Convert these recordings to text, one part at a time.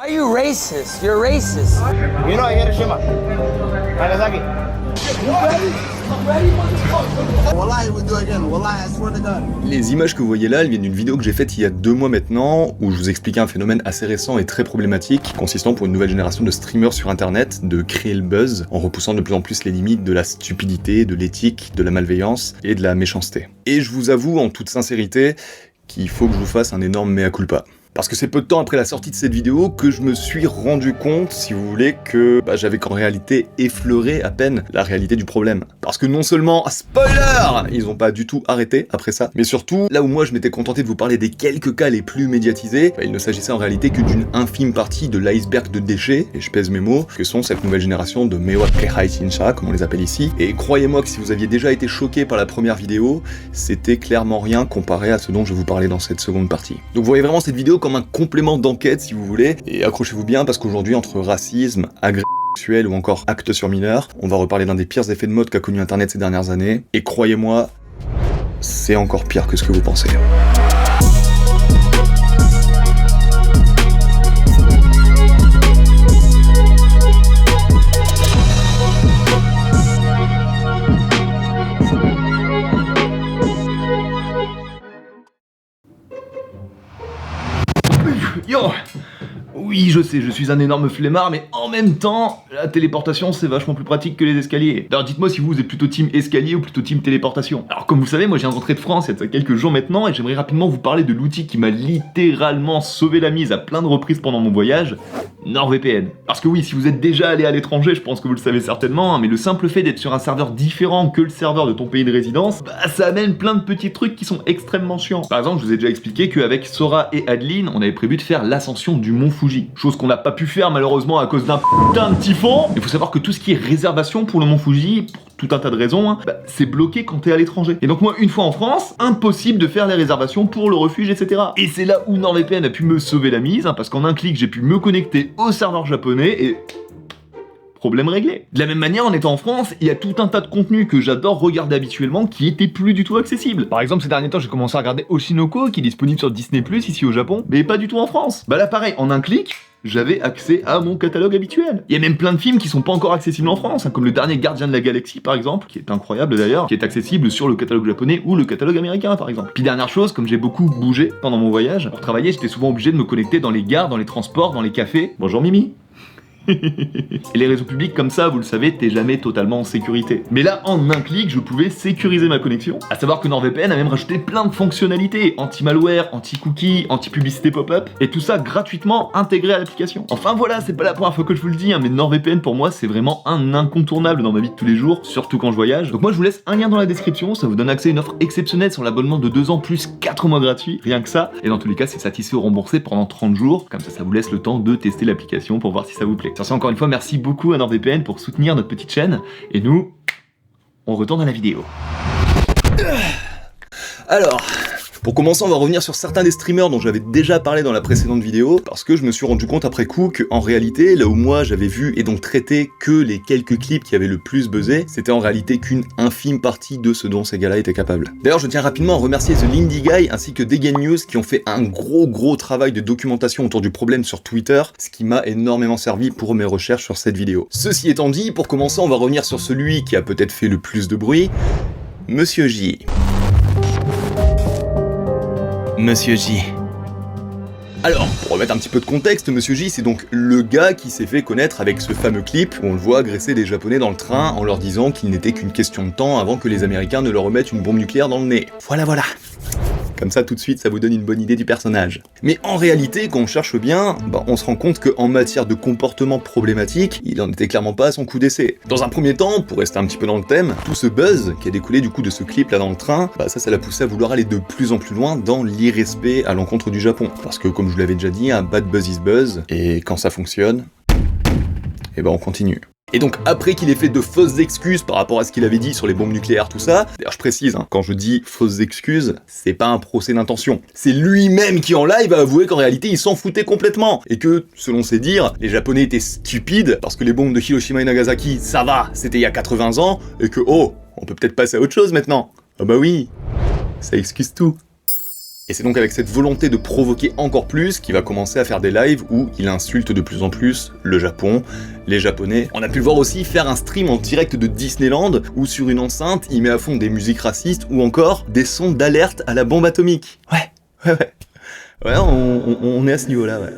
Are you racist? You're racist. You know Hiroshima, Nagasaki. Les images que vous voyez là, elles viennent d'une vidéo que j'ai faite il y a 2 mois maintenant, où je vous expliquais un phénomène assez récent et très problématique, consistant pour une nouvelle génération de streamers sur internet, de créer le buzz, en repoussant de plus en plus les limites de la stupidité, de l'éthique, de la malveillance et de la méchanceté. Et je vous avoue en toute sincérité qu'il faut que je vous fasse un énorme mea culpa. Parce que c'est peu de temps après la sortie de cette vidéo que je me suis rendu compte, si vous voulez, que j'avais qu'en réalité effleuré à peine la réalité du problème. Parce que non seulement, spoiler, ils ont pas du tout arrêté après ça, mais surtout, là où moi je m'étais contenté de vous parler des quelques cas les plus médiatisés, il ne s'agissait en réalité que d'une infime partie de l'iceberg de déchets, et je pèse mes mots, que sont cette nouvelle génération de Mewa Kehai Shinsha, comme on les appelle ici. Et croyez-moi que si vous aviez déjà été choqué par la première vidéo, c'était clairement rien comparé à ce dont je vais vous parler dans cette seconde partie. Donc vous voyez vraiment cette vidéo comme un complément d'enquête si vous voulez, et accrochez-vous bien parce qu'aujourd'hui entre racisme, agression sexuelle ou encore actes sur mineurs, on va reparler d'un des pires effets de mode qu'a connu internet ces dernières années, et croyez-moi, c'est encore pire que ce que vous pensez. Yo! Oui, je sais, je suis un énorme flemmard, mais en même temps, la téléportation c'est vachement plus pratique que les escaliers. Alors dites-moi si vous êtes plutôt team escalier ou plutôt team téléportation. Alors comme vous le savez, moi j'ai rentré de France il y a quelques jours maintenant, et j'aimerais rapidement vous parler de l'outil qui m'a littéralement sauvé la mise à plein de reprises pendant mon voyage, NordVPN. Parce que oui, si vous êtes déjà allé à l'étranger, je pense que vous le savez certainement, hein, mais le simple fait d'être sur un serveur différent que le serveur de ton pays de résidence, ça amène plein de petits trucs qui sont extrêmement chiants. Par exemple, je vous ai déjà expliqué qu'avec Sora et Adeline, on avait prévu de faire l'ascension du mont Fuji. Chose qu'on n'a pas pu faire malheureusement à cause d'un putain de typhon. Il faut savoir que tout ce qui est réservation pour le mont Fuji, pour tout un tas de raisons, hein, c'est bloqué quand t'es à l'étranger. Et donc moi, une fois en France, impossible de faire les réservations pour le refuge, etc. Et c'est là où NordVPN a pu me sauver la mise, hein, parce qu'en un clic, j'ai pu me connecter au serveur japonais et... problème réglé. De la même manière, en étant en France, il y a tout un tas de contenus que j'adore regarder habituellement qui étaient plus du tout accessibles. Par exemple, ces derniers temps, j'ai commencé à regarder Oshinoko, qui est disponible sur Disney+, ici au Japon, mais pas du tout en France. Bah là, pareil, en un clic, j'avais accès à mon catalogue habituel. Il y a même plein de films qui sont pas encore accessibles en France, hein, comme le dernier Gardien de la Galaxie par exemple, qui est incroyable d'ailleurs, qui est accessible sur le catalogue japonais ou le catalogue américain par exemple. Puis dernière chose, comme j'ai beaucoup bougé pendant mon voyage, pour travailler j'étais souvent obligé de me connecter dans les gares, dans les transports, dans les cafés. Bonjour Mimi. Et les réseaux publics comme ça, vous le savez, t'es jamais totalement en sécurité. Mais là, en un clic, je pouvais sécuriser ma connexion. À savoir que NordVPN a même rajouté plein de fonctionnalités, anti-malware, anti-cookie, anti-publicité pop-up, et tout ça gratuitement intégré à l'application. Enfin voilà, c'est pas la première fois que je vous le dis, hein, mais NordVPN pour moi c'est vraiment un incontournable dans ma vie de tous les jours, surtout quand je voyage. Donc moi je vous laisse un lien dans la description, ça vous donne accès à une offre exceptionnelle sur l'abonnement de 2 ans plus 4 mois gratuits, rien que ça. Et dans tous les cas, c'est satisfait ou remboursé pendant 30 jours, comme ça vous laisse le temps de tester l'application pour voir si ça vous plaît. Sur ce, encore une fois, merci beaucoup à NordVPN pour soutenir notre petite chaîne, et nous, on retourne à la vidéo. Alors, pour commencer, on va revenir sur certains des streamers dont j'avais déjà parlé dans la précédente vidéo, parce que je me suis rendu compte après coup qu'en réalité, là où moi j'avais vu et donc traité que les quelques clips qui avaient le plus buzzé, c'était en réalité qu'une infime partie de ce dont ces gars-là étaient capables. D'ailleurs, je tiens rapidement à remercier The Lindy Guy ainsi que Degen News qui ont fait un gros travail de documentation autour du problème sur Twitter, ce qui m'a énormément servi pour mes recherches sur cette vidéo. Ceci étant dit, pour commencer, on va revenir sur celui qui a peut-être fait le plus de bruit, Monsieur J. Monsieur J. Alors, pour remettre un petit peu de contexte, Monsieur J, c'est donc le gars qui s'est fait connaître avec ce fameux clip où on le voit agresser des Japonais dans le train en leur disant qu'il n'était qu'une question de temps avant que les Américains ne leur remettent une bombe nucléaire dans le nez. Voilà. Comme ça, tout de suite, ça vous donne une bonne idée du personnage. Mais en réalité, quand on cherche bien, on se rend compte qu'en matière de comportement problématique, il en était clairement pas à son coup d'essai. Dans un premier temps, pour rester un petit peu dans le thème, tout ce buzz qui a découlé du coup de ce clip là dans le train, ça l'a poussé à vouloir aller de plus en plus loin dans l'irrespect à l'encontre du Japon. Parce que comme je vous l'avais déjà dit, un bad buzz is buzz, et quand ça fonctionne, on continue. Et donc après qu'il ait fait de fausses excuses par rapport à ce qu'il avait dit sur les bombes nucléaires, tout ça, d'ailleurs je précise, quand je dis fausses excuses, c'est pas un procès d'intention. C'est lui-même qui en live a avoué qu'en réalité il s'en foutait complètement, et que, selon ses dires, les Japonais étaient stupides, parce que les bombes de Hiroshima et Nagasaki, ça va, c'était il y a 80 ans, et que on peut peut-être passer à autre chose maintenant. Ah bah oui, ça excuse tout. Et c'est donc avec cette volonté de provoquer encore plus qu'il va commencer à faire des lives où il insulte de plus en plus le Japon, les Japonais. On a pu le voir aussi faire un stream en direct de Disneyland où sur une enceinte, il met à fond des musiques racistes ou encore des sons d'alerte à la bombe atomique. Ouais, on est à ce niveau-là, ouais.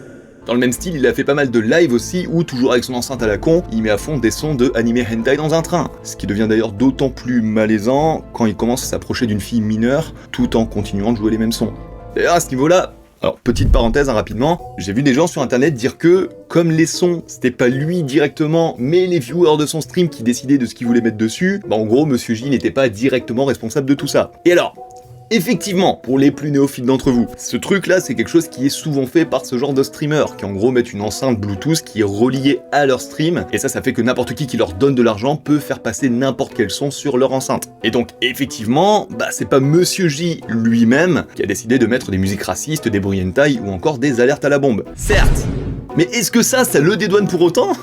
Dans le même style, il a fait pas mal de lives aussi où, toujours avec son enceinte à la con, il met à fond des sons de anime hentai dans un train. Ce qui devient d'ailleurs d'autant plus malaisant quand il commence à s'approcher d'une fille mineure tout en continuant de jouer les mêmes sons. D'ailleurs, à ce niveau-là, alors petite parenthèse rapidement, j'ai vu des gens sur internet dire que, comme les sons, c'était pas lui directement, mais les viewers de son stream qui décidaient de ce qu'ils voulaient mettre dessus, bah en gros, Monsieur J n'était pas directement responsable de tout ça. Et alors, effectivement, pour les plus néophytes d'entre vous, ce truc-là, c'est quelque chose qui est souvent fait par ce genre de streamers, qui en gros mettent une enceinte Bluetooth qui est reliée à leur stream, et ça fait que n'importe qui leur donne de l'argent peut faire passer n'importe quel son sur leur enceinte. Et donc, effectivement, bah c'est pas Monsieur J lui-même qui a décidé de mettre des musiques racistes, des bruits hentai ou encore des alertes à la bombe. Certes, mais est-ce que ça le dédouane pour autant ?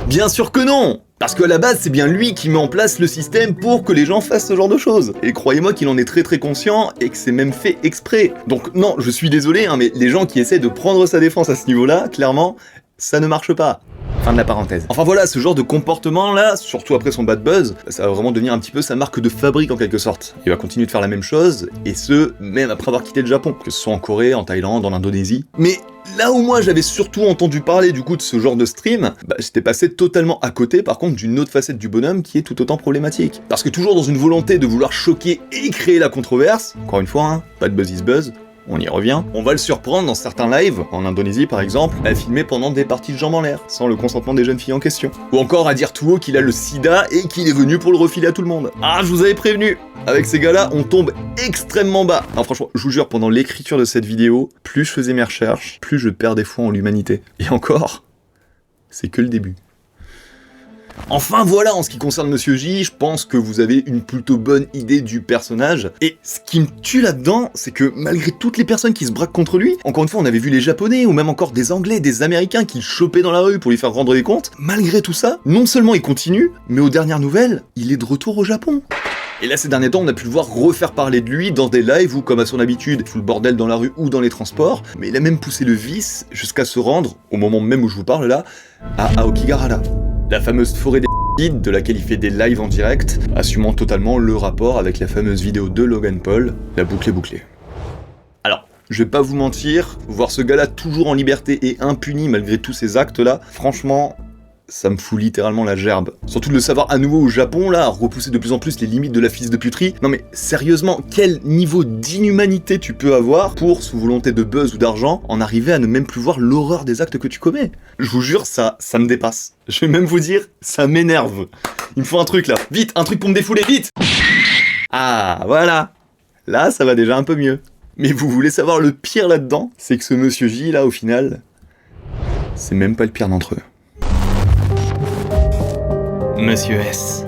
Bien sûr que non! Parce qu'à la base, c'est bien lui qui met en place le système pour que les gens fassent ce genre de choses. Et croyez-moi qu'il en est très très conscient et que c'est même fait exprès. Donc non, je suis désolé, hein, mais les gens qui essaient de prendre sa défense à ce niveau-là, clairement, ça ne marche pas. Fin de la parenthèse. Enfin voilà, ce genre de comportement là, surtout après son bad buzz, ça va vraiment devenir un petit peu sa marque de fabrique en quelque sorte. Il va continuer de faire la même chose, et ce, même après avoir quitté le Japon, que ce soit en Corée, en Thaïlande, en Indonésie. Mais là où moi j'avais surtout entendu parler du coup de ce genre de stream, bah j'étais passé totalement à côté par contre d'une autre facette du bonhomme qui est tout autant problématique. Parce que toujours dans une volonté de vouloir choquer et créer la controverse, encore une fois, hein, bad buzz is buzz, on y revient, on va le surprendre dans certains lives, en Indonésie par exemple, à filmer pendant des parties de jambes en l'air, sans le consentement des jeunes filles en question. Ou encore à dire tout haut qu'il a le sida et qu'il est venu pour le refiler à tout le monde. Ah, je vous avais prévenu! Avec ces gars-là, on tombe extrêmement bas. Non, franchement, je vous jure, pendant l'écriture de cette vidéo, plus je faisais mes recherches, plus je perdais foi en l'humanité. Et encore, c'est que le début. Enfin voilà, en ce qui concerne Monsieur J, je pense que vous avez une plutôt bonne idée du personnage. Et ce qui me tue là-dedans, c'est que malgré toutes les personnes qui se braquent contre lui, encore une fois on avait vu les Japonais, ou même encore des Anglais, des Américains qui le chopaient dans la rue pour lui faire rendre des comptes, malgré tout ça, non seulement il continue, mais aux dernières nouvelles, il est de retour au Japon. Et là, ces derniers temps, on a pu le voir refaire parler de lui dans des lives où, comme à son habitude, il fout le bordel dans la rue ou dans les transports, mais il a même poussé le vice jusqu'à se rendre, au moment même où je vous parle là, à Aokigahara, la fameuse forêt des de laquelle il fait des lives en direct, assumant totalement le rapport avec la fameuse vidéo de Logan Paul, la boucle est bouclée. Alors, je vais pas vous mentir, voir ce gars-là toujours en liberté et impuni malgré tous ces actes-là, franchement, ça me fout littéralement la gerbe. Surtout de le savoir à nouveau au Japon, là, à repousser de plus en plus les limites de la fils de puterie. Non mais, sérieusement, quel niveau d'inhumanité tu peux avoir pour, sous volonté de buzz ou d'argent, en arriver à ne même plus voir l'horreur des actes que tu commets? Je vous jure, ça me dépasse. Je vais même vous dire, ça m'énerve. Il me faut un truc là. Vite, un truc pour me défouler, vite! Ah, voilà. Là, ça va déjà un peu mieux. Mais vous voulez savoir le pire là-dedans? C'est que ce Monsieur J, là, au final, c'est même pas le pire d'entre eux. Monsieur S.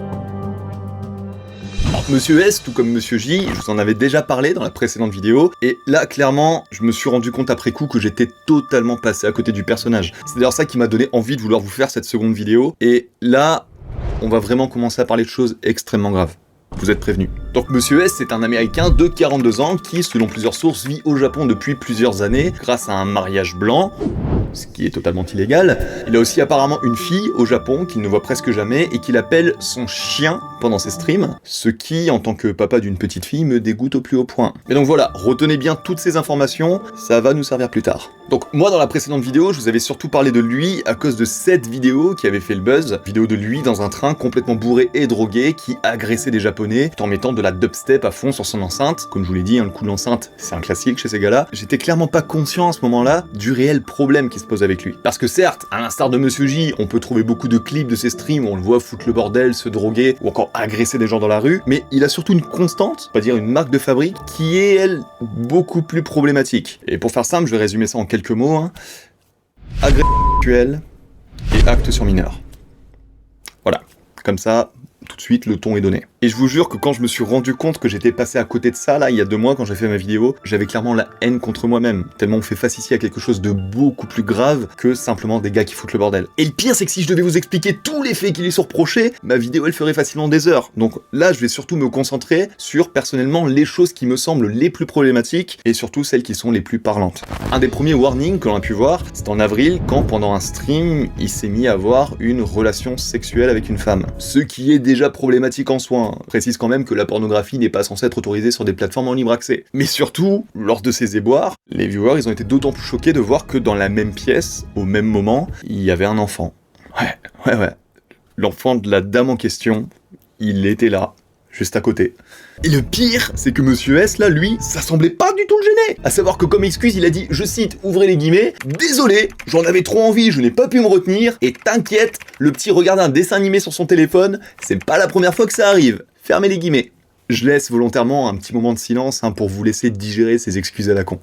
Alors, Monsieur S, tout comme Monsieur J, je vous en avais déjà parlé dans la précédente vidéo, et là, clairement, je me suis rendu compte après coup que j'étais totalement passé à côté du personnage. C'est d'ailleurs ça qui m'a donné envie de vouloir vous faire cette seconde vidéo, et là, on va vraiment commencer à parler de choses extrêmement graves. Vous êtes prévenus. Donc Monsieur S, c'est un Américain de 42 ans qui, selon plusieurs sources, vit au Japon depuis plusieurs années grâce à un mariage blanc, ce qui est totalement illégal. Il a aussi apparemment une fille au Japon qu'il ne voit presque jamais et qu'il appelle son chien pendant ses streams, ce qui, en tant que papa d'une petite fille, me dégoûte au plus haut point. Mais donc voilà, retenez bien toutes ces informations, ça va nous servir plus tard. Donc moi dans la précédente vidéo, je vous avais surtout parlé de lui à cause de cette vidéo qui avait fait le buzz, vidéo de lui dans un train complètement bourré et drogué qui agressait des Japonais tout en mettant de la dubstep à fond sur son enceinte. Comme je vous l'ai dit, hein, le coup de l'enceinte, c'est un classique chez ces gars-là. J'étais clairement pas conscient à ce moment-là du réel problème qui se pose avec lui. Parce que certes, à l'instar de Monsieur J, on peut trouver beaucoup de clips de ses streams où on le voit foutre le bordel, se droguer ou encore agresser des gens dans la rue, mais il a surtout une constante, on va dire une marque de fabrique, qui est, elle, beaucoup plus problématique. Et pour faire simple, je vais résumer ça en quelques mots, hein. Agression sexuelle et actes sur mineurs. Voilà, comme ça, tout de de suite le ton est donné. Et je vous jure que quand je me suis rendu compte que j'étais passé à côté de ça, là, il y a 2 mois, quand j'ai fait ma vidéo, j'avais clairement la haine contre moi-même, tellement on fait face ici à quelque chose de beaucoup plus grave que simplement des gars qui foutent le bordel. Et le pire, c'est que si je devais vous expliquer tous les faits qui lui sont reprochés, ma vidéo, elle ferait facilement des heures. Donc là, je vais surtout me concentrer sur, personnellement, les choses qui me semblent les plus problématiques, et surtout celles qui sont les plus parlantes. Un des premiers warnings que l'on a pu voir, c'est en avril, quand pendant un stream, il s'est mis à avoir une relation sexuelle avec une femme. Ce qui est déjà problématique en soi. Je précise quand même que la pornographie n'est pas censée être autorisée sur des plateformes en libre accès. Mais surtout, lors de ces éboires, les viewers, ils ont été d'autant plus choqués de voir que dans la même pièce, au même moment, il y avait un enfant. Ouais. L'enfant de la dame en question, il était là, juste à côté. Et le pire, c'est que Monsieur S, là, lui, ça semblait pas du tout le gêner. À savoir que comme excuse, il a dit, je cite, ouvrez les guillemets, « Désolé, j'en avais trop envie, je n'ai pas pu me retenir, et t'inquiète, le petit regarde un dessin animé sur son téléphone, c'est pas la première fois que ça arrive. » Fermez les guillemets. Je laisse volontairement un petit moment de silence pour vous laisser digérer ces excuses à la con.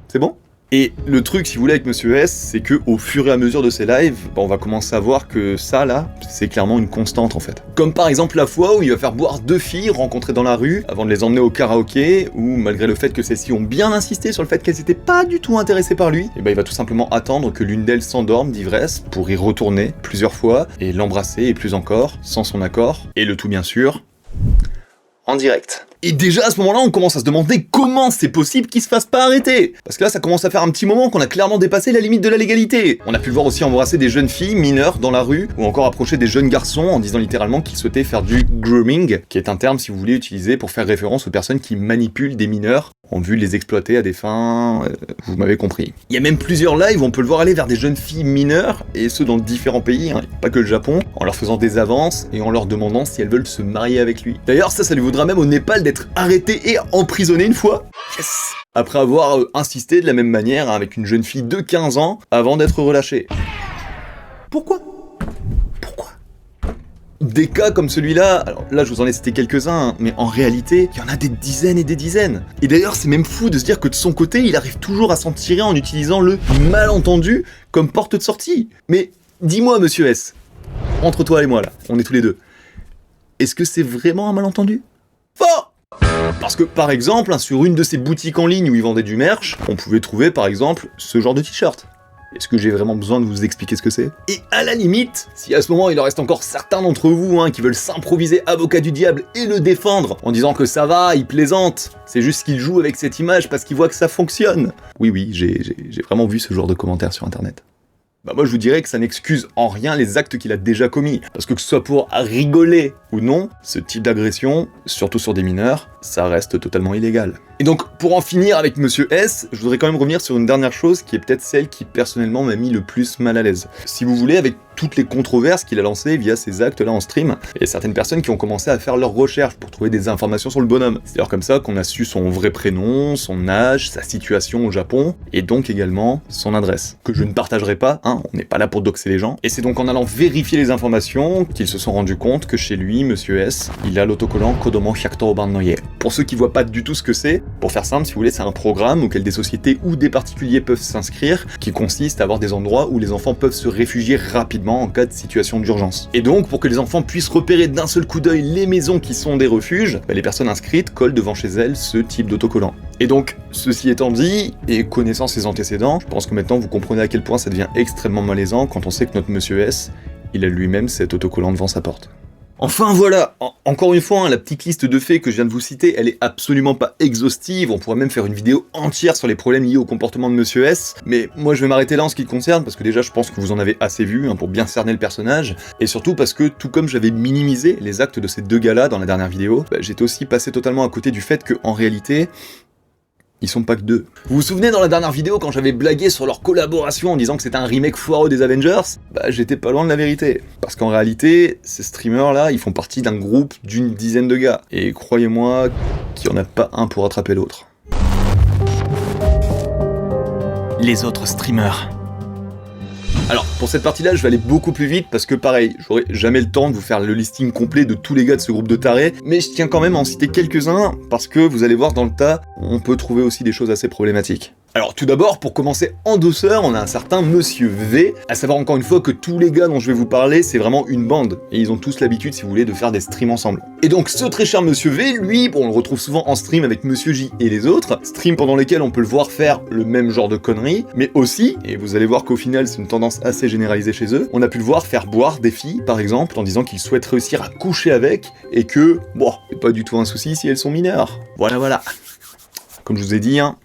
C'est bon ? Et le truc, si vous voulez, avec Monsieur S, c'est que au fur et à mesure de ses lives, on va commencer à voir que ça, là, c'est clairement une constante, en fait. Comme par exemple la fois où il va faire boire 2 filles rencontrées dans la rue, avant de les emmener au karaoké, où malgré le fait que celles-ci ont bien insisté sur le fait qu'elles étaient pas du tout intéressées par lui, et il va tout simplement attendre que l'une d'elles s'endorme d'ivresse, pour y retourner plusieurs fois, et l'embrasser, et plus encore, sans son accord, et le tout bien sûr, en direct. Et déjà à ce moment-là, on commence à se demander comment c'est possible qu'il se fasse pas arrêter. Parce que là, ça commence à faire un petit moment qu'on a clairement dépassé la limite de la légalité. On a pu le voir aussi embrasser des jeunes filles mineures dans la rue, ou encore approcher des jeunes garçons en disant littéralement qu'ils souhaitaient faire du grooming, qui est un terme, si vous voulez, utilisé pour faire référence aux personnes qui manipulent des mineurs en vue de les exploiter à des fins... vous m'avez compris. Il y a même plusieurs lives où on peut le voir aller vers des jeunes filles mineures, et ce dans différents pays, pas que le Japon, en leur faisant des avances et en leur demandant si elles veulent se marier avec lui. D'ailleurs, ça lui vaudra même au Népal d'être arrêté et emprisonné une fois. Yes. Après avoir insisté de la même manière avec une jeune fille de 15 ans avant d'être relâché. Pourquoi ? Des cas comme celui-là, alors là je vous en ai cité quelques-uns, mais en réalité, il y en a des dizaines et des dizaines. Et d'ailleurs, c'est même fou de se dire que de son côté, il arrive toujours à s'en tirer en utilisant le malentendu comme porte de sortie. Mais dis-moi, Monsieur S, entre toi et moi là, on est tous les deux, est-ce que c'est vraiment un malentendu ? Faux ! Parce que par exemple, sur une de ces boutiques en ligne où ils vendaient du merch, on pouvait trouver par exemple ce genre de t-shirt. Est-ce que j'ai vraiment besoin de vous expliquer ce que c'est ? Et à la limite, si à ce moment il en reste encore certains d'entre vous qui veulent s'improviser avocat du diable et le défendre en disant que ça va, il plaisante, c'est juste qu'il joue avec cette image parce qu'il voit que ça fonctionne. Oui, j'ai vraiment vu ce genre de commentaires sur internet. Bah moi je vous dirais que ça n'excuse en rien les actes qu'il a déjà commis. Parce que ce soit pour rigoler ou non, ce type d'agression, surtout sur des mineurs, ça reste totalement illégal. Et donc, pour en finir avec Monsieur S, je voudrais quand même revenir sur une dernière chose qui est peut-être celle qui personnellement m'a mis le plus mal à l'aise. Si vous voulez, avec toutes les controverses qu'il a lancées via ces actes-là en stream, il y a certaines personnes qui ont commencé à faire leurs recherches pour trouver des informations sur le bonhomme. C'est d'ailleurs comme ça qu'on a su son vrai prénom, son âge, sa situation au Japon, et donc également son adresse. Que je ne partagerai pas, on n'est pas là pour doxer les gens. Et c'est donc en allant vérifier les informations qu'ils se sont rendus compte que chez lui, Monsieur S, il a l'autocollant Kodomo Hyakto Bannoye. Pour ceux qui voient pas du tout ce que c'est, pour faire simple, si vous voulez, c'est un programme auquel des sociétés ou des particuliers peuvent s'inscrire, qui consiste à avoir des endroits où les enfants peuvent se réfugier rapidement en cas de situation d'urgence. Et donc, pour que les enfants puissent repérer d'un seul coup d'œil les maisons qui sont des refuges, les personnes inscrites collent devant chez elles ce type d'autocollant. Et donc, ceci étant dit, et connaissant ses antécédents, je pense que maintenant vous comprenez à quel point ça devient extrêmement malaisant quand on sait que notre Monsieur S, il a lui-même cet autocollant devant sa porte. Enfin voilà, encore une fois, la petite liste de faits que je viens de vous citer, elle est absolument pas exhaustive, on pourrait même faire une vidéo entière sur les problèmes liés au comportement de Monsieur S, mais moi je vais m'arrêter là en ce qui le concerne, parce que déjà je pense que vous en avez assez vu pour bien cerner le personnage, et surtout parce que tout comme j'avais minimisé les actes de ces 2 gars-là dans la dernière vidéo, j'étais aussi passé totalement à côté du fait qu'en réalité, ils sont pas que 2. Vous vous souvenez dans la dernière vidéo quand j'avais blagué sur leur collaboration en disant que c'était un remake foireux des Avengers ? J'étais pas loin de la vérité. Parce qu'en réalité, ces streamers là, ils font partie d'un groupe d'une dizaine de gars. Et croyez-moi qu'il y en a pas un pour attraper l'autre. Les autres streamers. Alors, pour cette partie-là, je vais aller beaucoup plus vite parce que pareil, j'aurai jamais le temps de vous faire le listing complet de tous les gars de ce groupe de tarés, mais je tiens quand même à en citer quelques-uns parce que vous allez voir dans le tas, on peut trouver aussi des choses assez problématiques. Alors tout d'abord, pour commencer en douceur, on a un certain Monsieur V, à savoir encore une fois que tous les gars dont je vais vous parler, c'est vraiment une bande, et ils ont tous l'habitude, si vous voulez, de faire des streams ensemble. Et donc ce très cher Monsieur V, lui, bon, on le retrouve souvent en stream avec Monsieur J et les autres, streams pendant lesquels on peut le voir faire le même genre de conneries, mais aussi, et vous allez voir qu'au final c'est une tendance assez généralisée chez eux, on a pu le voir faire boire des filles, par exemple, en disant qu'il souhaite réussir à coucher avec, et que, bon, c'est pas du tout un souci si elles sont mineures. Voilà. Comme je vous ai dit, hein,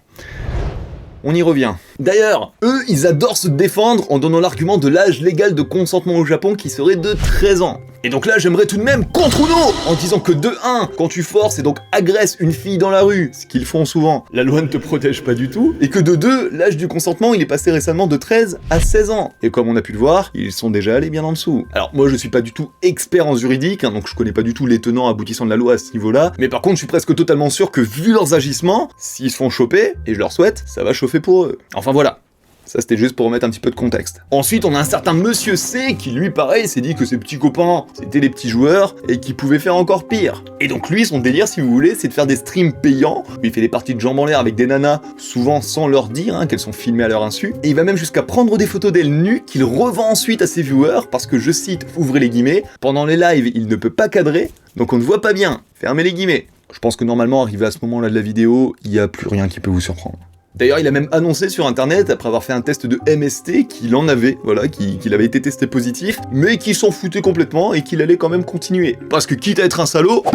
on y revient. D'ailleurs, eux, ils adorent se défendre en donnant l'argument de l'âge légal de consentement au Japon qui serait de 13 ans. Et donc là, j'aimerais tout de même contre Uno en disant que de 1, quand tu forces et donc agresses une fille dans la rue, ce qu'ils font souvent, la loi ne te protège pas du tout, et que de 2, l'âge du consentement, il est passé récemment de 13 à 16 ans. Et comme on a pu le voir, ils sont déjà allés bien en dessous. Alors moi, je suis pas du tout expert en juridique, hein, donc je connais pas du tout les tenants aboutissants de la loi à ce niveau-là, mais par contre, je suis presque totalement sûr que vu leurs agissements, s'ils se font choper, et je leur souhaite, ça va chauffer pour eux. Enfin voilà. Ça c'était juste pour remettre un petit peu de contexte. Ensuite on a un certain Monsieur C qui lui pareil s'est dit que ses petits copains c'était les petits joueurs et qui pouvaient faire encore pire. Et donc lui son délire si vous voulez c'est de faire des streams payants où il fait des parties de jambes en l'air avec des nanas souvent sans leur dire hein, qu'elles sont filmées à leur insu. Et il va même jusqu'à prendre des photos d'elles nues qu'il revend ensuite à ses viewers parce que je cite, ouvrez les guillemets, pendant les lives il ne peut pas cadrer donc on ne voit pas bien, fermez les guillemets. Je pense que normalement arrivé à ce moment là de la vidéo il n'y a plus rien qui peut vous surprendre. D'ailleurs, il a même annoncé sur internet, après avoir fait un test de MST, qu'il en avait, voilà, qu'il avait été testé positif, mais qu'il s'en foutait complètement et qu'il allait quand même continuer. Parce que quitte à être un salaud,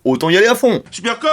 autant y aller à fond. Je suis bien connu.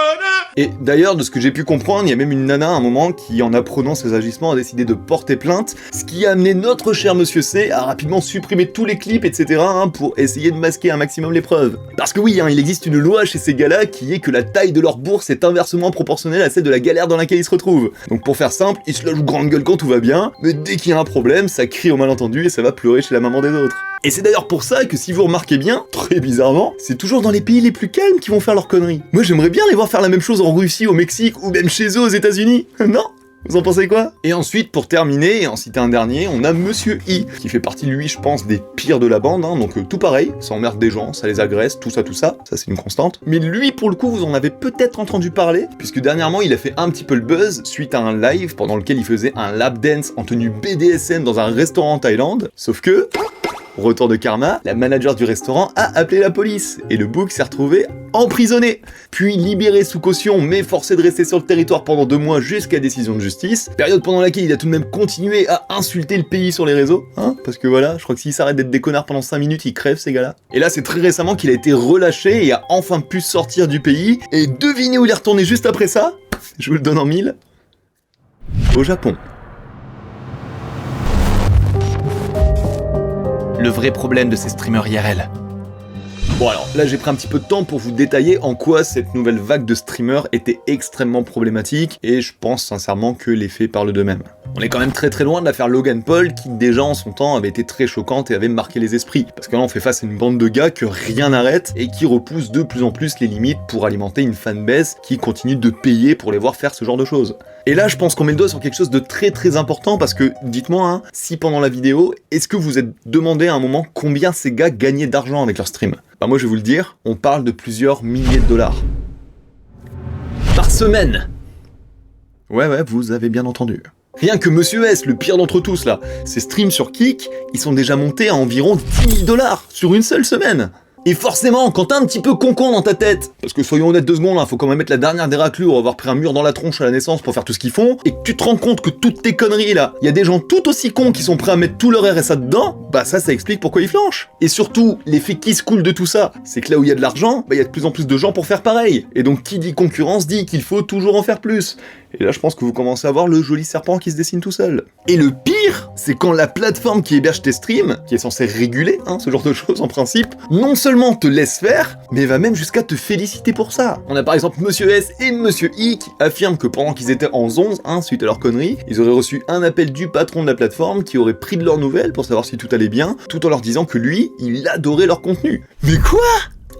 Et d'ailleurs, de ce que j'ai pu comprendre, il y a même une nana à un moment qui, en apprenant ses agissements, a décidé de porter plainte, ce qui a amené notre cher Monsieur C à rapidement supprimer tous les clips, etc. Hein, pour essayer de masquer un maximum les preuves. Parce que oui, hein, il existe une loi chez ces gars-là qui est que la taille de leur bourse est inversement proportionnelle à celle de la galère dans laquelle ils se retrouvent. Donc pour faire simple, ils se la jouent grande gueule quand tout va bien, mais dès qu'il y a un problème, ça crie au malentendu et ça va pleurer chez la maman des autres. Et c'est d'ailleurs pour ça que si vous remarquez bien, très bizarrement, c'est toujours dans les pays les plus calmes qu'ils vont faire leurs conneries. Moi j'aimerais bien les voir faire la même chose en Russie, au Mexique ou même chez eux aux États-Unis. Non ? Vous en pensez quoi? Et ensuite, pour terminer, et en citer un dernier, on a Monsieur I, qui fait partie, lui, je pense, des pires de la bande, hein, donc tout pareil, ça emmerde des gens, ça les agresse, tout ça c'est une constante. Mais lui, pour le coup, vous en avez peut-être entendu parler, puisque dernièrement, il a fait un petit peu le buzz suite à un live pendant lequel il faisait un lap dance en tenue BDSM dans un restaurant en Thaïlande, sauf que... Retour de karma, la manager du restaurant a appelé la police, et le bouc s'est retrouvé emprisonné, puis libéré sous caution, mais forcé de rester sur le territoire pendant 2 mois jusqu'à décision de justice, période pendant laquelle il a tout de même continué à insulter le pays sur les réseaux, hein, parce que voilà, je crois que s'il s'arrête d'être des connards pendant 5 minutes, ils crèvent ces gars-là. Et là, c'est très récemment qu'il a été relâché et a enfin pu sortir du pays, et devinez où il est retourné juste après ça? Je vous le donne en 1000. Au Japon. Le vrai problème de ces streamers IRL. Bon alors, là j'ai pris un petit peu de temps pour vous détailler en quoi cette nouvelle vague de streamers était extrêmement problématique, et je pense sincèrement que les faits parlent d'eux-mêmes. On est quand même très loin de l'affaire Logan Paul, qui déjà en son temps avait été très choquante et avait marqué les esprits, parce que là on fait face à une bande de gars que rien n'arrête, et qui repoussent de plus en plus les limites pour alimenter une fanbase qui continue de payer pour les voir faire ce genre de choses. Et là je pense qu'on met le doigt sur quelque chose de très important, parce que, dites-moi, hein, si pendant la vidéo, est-ce que vous êtes demandé à un moment combien ces gars gagnaient d'argent avec leur stream? Bah moi je vais vous le dire, on parle de plusieurs milliers de dollars. Par semaine! Ouais, vous avez bien entendu. Rien que Monsieur S, le pire d'entre tous là, ses streams sur Kick, ils sont déjà montés à environ 10 000 $ sur une seule semaine. Et forcément, quand t'as un petit peu concon dans ta tête, parce que soyons honnêtes 2 secondes, là, faut quand même mettre la dernière des raclures, avoir pris un mur dans la tronche à la naissance pour faire tout ce qu'ils font, et que tu te rends compte que toutes tes conneries là, il y a des gens tout aussi cons qui sont prêts à mettre tout leur RSA dedans, bah ça explique pourquoi ils flanchent. Et surtout, l'effet qui se coule de tout ça, c'est que là où il y a de l'argent, bah il y a de plus en plus de gens pour faire pareil. Et donc qui dit concurrence dit qu'il faut toujours en faire plus. Et là je pense que vous commencez à voir le joli serpent qui se dessine tout seul. Et le pire, c'est quand la plateforme qui héberge tes streams, qui est censée réguler, hein, ce genre de choses en principe, non seulement te laisse faire, mais va même jusqu'à te féliciter pour ça. On a par exemple Monsieur S et Monsieur I qui affirment que pendant qu'ils étaient en 11, hein, suite à leur connerie, ils auraient reçu un appel du patron de la plateforme qui aurait pris de leurs nouvelles pour savoir si tout allait bien, tout en leur disant que lui, il adorait leur contenu. Mais quoi?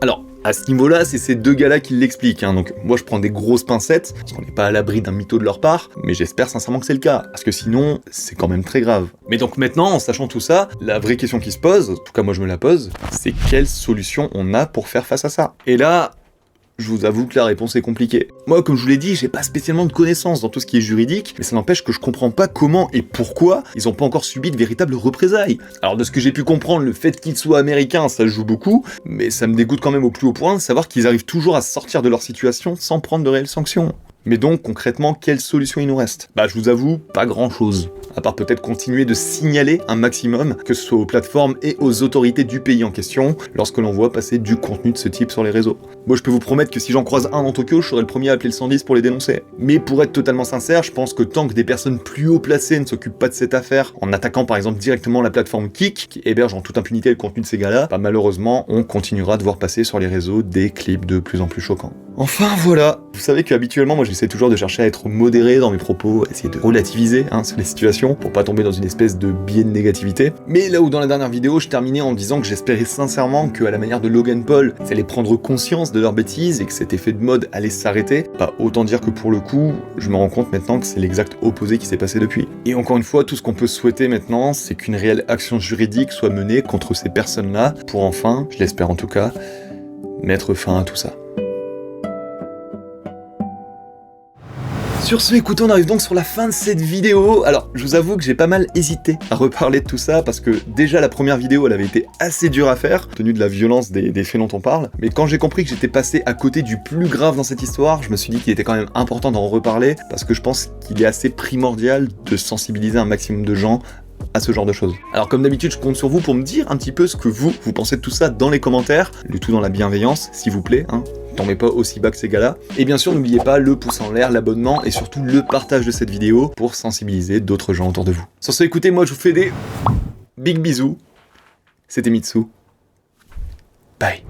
Alors, à ce niveau-là, c'est ces 2 gars-là qui l'expliquent, hein. Donc moi je prends des grosses pincettes, parce qu'on n'est pas à l'abri d'un mytho de leur part, mais j'espère sincèrement que c'est le cas, parce que sinon, c'est quand même très grave. Mais donc maintenant, en sachant tout ça, la vraie question qui se pose, en tout cas moi je me la pose, c'est quelle solution on a pour faire face à ça? Et là, Je vous avoue que la réponse est compliquée. Moi, comme je vous l'ai dit, j'ai pas spécialement de connaissances dans tout ce qui est juridique, mais ça n'empêche que je comprends pas comment et pourquoi ils ont pas encore subi de véritables représailles. Alors de ce que j'ai pu comprendre, le fait qu'ils soient américains, ça joue beaucoup, mais ça me dégoûte quand même au plus haut point de savoir qu'ils arrivent toujours à sortir de leur situation sans prendre de réelles sanctions. Mais donc, concrètement, quelle solution il nous reste? Bah, je vous avoue, pas grand-chose. À part peut-être continuer de signaler un maximum, que ce soit aux plateformes et aux autorités du pays en question, lorsque l'on voit passer du contenu de ce type sur les réseaux. Moi, je peux vous promettre que si j'en croise un dans Tokyo, je serai le premier à appeler le 110 pour les dénoncer. Mais pour être totalement sincère, je pense que tant que des personnes plus haut placées ne s'occupent pas de cette affaire, en attaquant par exemple directement la plateforme Kik, qui héberge en toute impunité le contenu de ces gars-là, bah malheureusement, on continuera de voir passer sur les réseaux des clips de plus en plus choquants. Enfin voilà, vous savez qu'habituellement, moi j'essaie toujours de chercher à être modéré dans mes propos, essayer de relativiser sur les situations, pour pas tomber dans une espèce de biais de négativité. Mais là où dans la dernière vidéo, je terminais en disant que j'espérais sincèrement que à la manière de Logan Paul, ça allait prendre conscience de leurs bêtises et que cet effet de mode allait s'arrêter, bah autant dire que pour le coup, je me rends compte maintenant que c'est l'exact opposé qui s'est passé depuis. Et encore une fois, tout ce qu'on peut souhaiter maintenant, c'est qu'une réelle action juridique soit menée contre ces personnes-là, pour enfin, je l'espère en tout cas, mettre fin à tout ça. Sur ce, écoutez, on arrive donc sur la fin de cette vidéo. Alors, je vous avoue que j'ai pas mal hésité à reparler de tout ça, parce que déjà la première vidéo, elle avait été assez dure à faire, tenu de la violence des faits dont on parle. Mais quand j'ai compris que j'étais passé à côté du plus grave dans cette histoire, je me suis dit qu'il était quand même important d'en reparler, parce que je pense qu'il est assez primordial de sensibiliser un maximum de gens à ce genre de choses. Alors comme d'habitude, je compte sur vous pour me dire un petit peu ce que vous pensez de tout ça dans les commentaires, le tout dans la bienveillance, s'il vous plaît, Tombez pas aussi bas que ces gars-là. Et bien sûr, n'oubliez pas le pouce en l'air, l'abonnement et surtout le partage de cette vidéo pour sensibiliser d'autres gens autour de vous. Sur ce, écoutez, moi je vous fais des big bisous. C'était Mitsu. Bye.